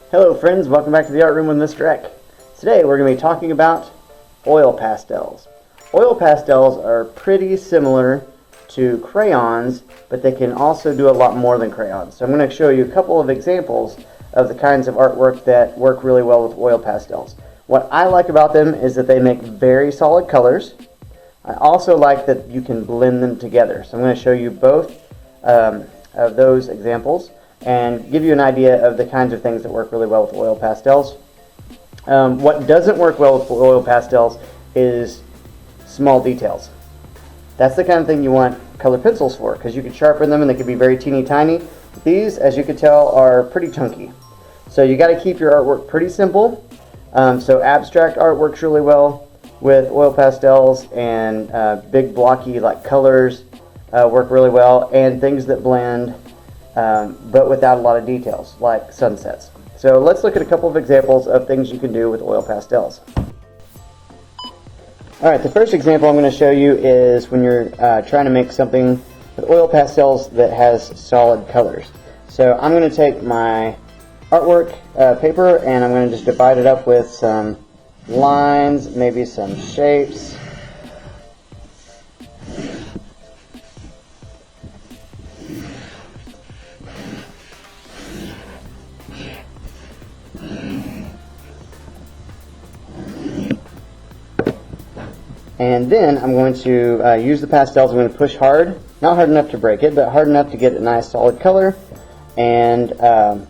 Hello friends, welcome back to the Art Room with Mr. Eck. Today we're going to be talking about oil pastels. Oil pastels are pretty similar to crayons, but they can also do a lot more than crayons. So I'm going to show you a couple of examples of the kinds of artwork that work really well with oil pastels. What I like about them is that they make very solid colors. I also like that you can blend them together. So I'm going to show you both of those examples and give you an idea of the kinds of things that work really well with oil pastels. What doesn't work well with oil pastels is small details. That's the kind of thing you want colored pencils for, because you can sharpen them and they can be very teeny tiny. These, as you can tell, are pretty chunky. So you got to keep your artwork pretty simple. So abstract art works really well with oil pastels, and big blocky like colors work really well, and things that blend but without a lot of details, like sunsets. So let's look at a couple of examples of things you can do with oil pastels. Alright, the first example I'm going to show you is when you're trying to make something with oil pastels that has solid colors. So I'm going to take my artwork paper and I'm going to just divide it up with some lines, maybe some shapes. And then I'm going to use the pastels. I'm going to push hard, not hard enough to break it, but hard enough to get a nice solid color. And then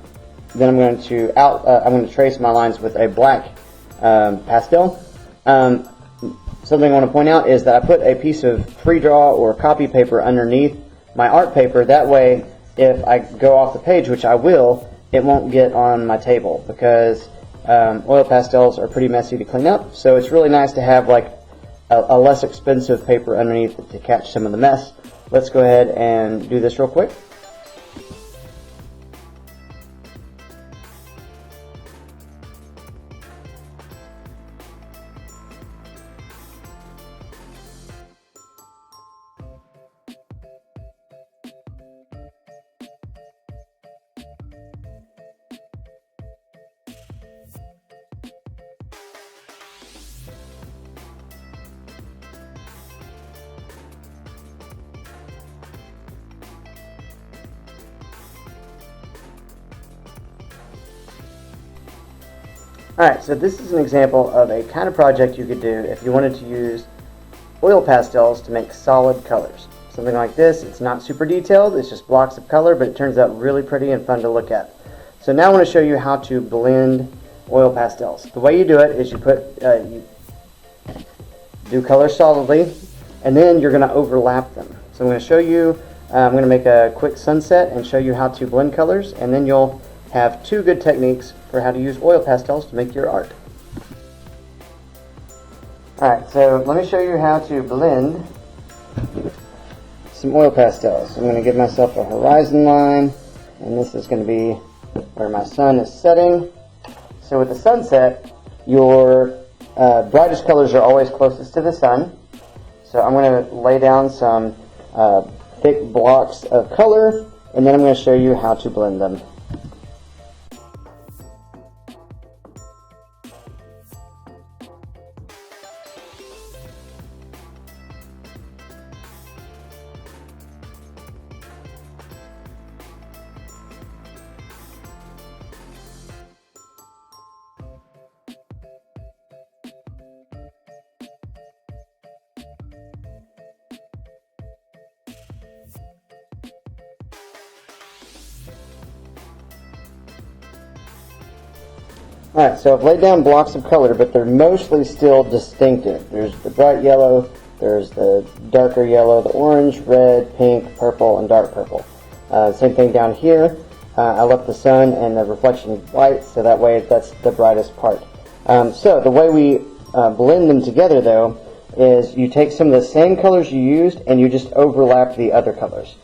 I'm going to trace my lines with a black pastel. Something I want to point out is that I put a piece of pre-draw or copy paper underneath my art paper. That way, if I go off the page, which I will, it won't get on my table, because oil pastels are pretty messy to clean up. So it's really nice to have like a less expensive paper underneath to catch some of the mess. Let's go ahead and do this real quick. Alright, so this is an example of a kind of project you could do if you wanted to use oil pastels to make solid colors. Something like this. It's not super detailed, it's just blocks of color, but it turns out really pretty and fun to look at. So now I want to show you how to blend oil pastels. The way you do it is you do color solidly, and then you're going to overlap them. So I'm going to show you, I'm going to make a quick sunset and show you how to blend colors, and then you'll have two good techniques for how to use oil pastels to make your art. Alright, so let me show you how to blend some oil pastels. I'm going to give myself a horizon line, and this is going to be where my sun is setting. So with the sunset, your brightest colors are always closest to the sun. So I'm going to lay down some thick blocks of color, and then I'm going to show you how to blend them. Alright, so I've laid down blocks of color, but they're mostly still distinctive. There's the bright yellow, there's the darker yellow, the orange, red, pink, purple, and dark purple. Same thing down here. I left the sun and the reflection white, so that way that's the brightest part. So the way we blend them together, though, is you take some of the same colors you used and you just overlap the other colors.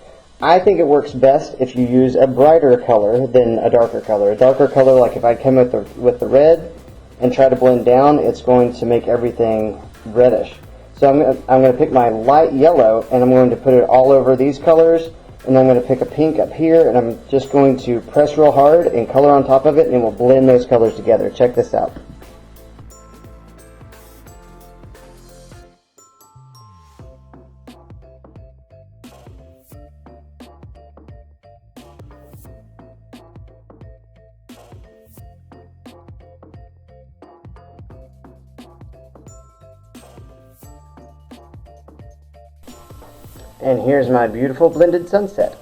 I think it works best if you use a brighter color than a darker color. A darker color, like if I come with the red and try to blend down, it's going to make everything reddish. So I'm going to pick my light yellow and I'm going to put it all over these colors And I'm going to pick a pink up here, and I'm just going to press real hard and color on top of it, and we'll blend those colors together. Check this out. And here's my beautiful blended sunset.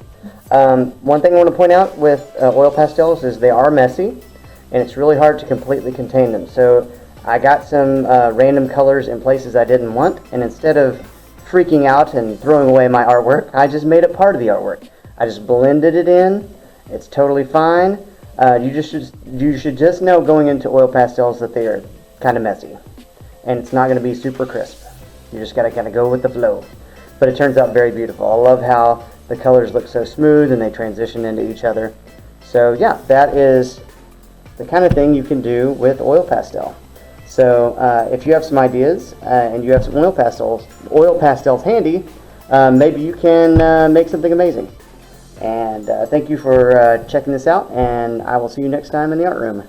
One thing I want to point out with oil pastels is they are messy, and it's really hard to completely contain them. So I got some random colors in places I didn't want, and instead of freaking out and throwing away my artwork, I just made it part of the artwork. I just blended it in. It's totally fine. You should just know going into oil pastels that they are kind of messy, and it's not going to be super crisp. You just got to kind of go with the flow. But it turns out very beautiful. I love how the colors look so smooth and they transition into each other. So yeah, that is the kind of thing you can do with oil pastel. So if you have some ideas and you have some oil pastels handy, maybe you can make something amazing. And thank you for checking this out, and I will see you next time in the art room.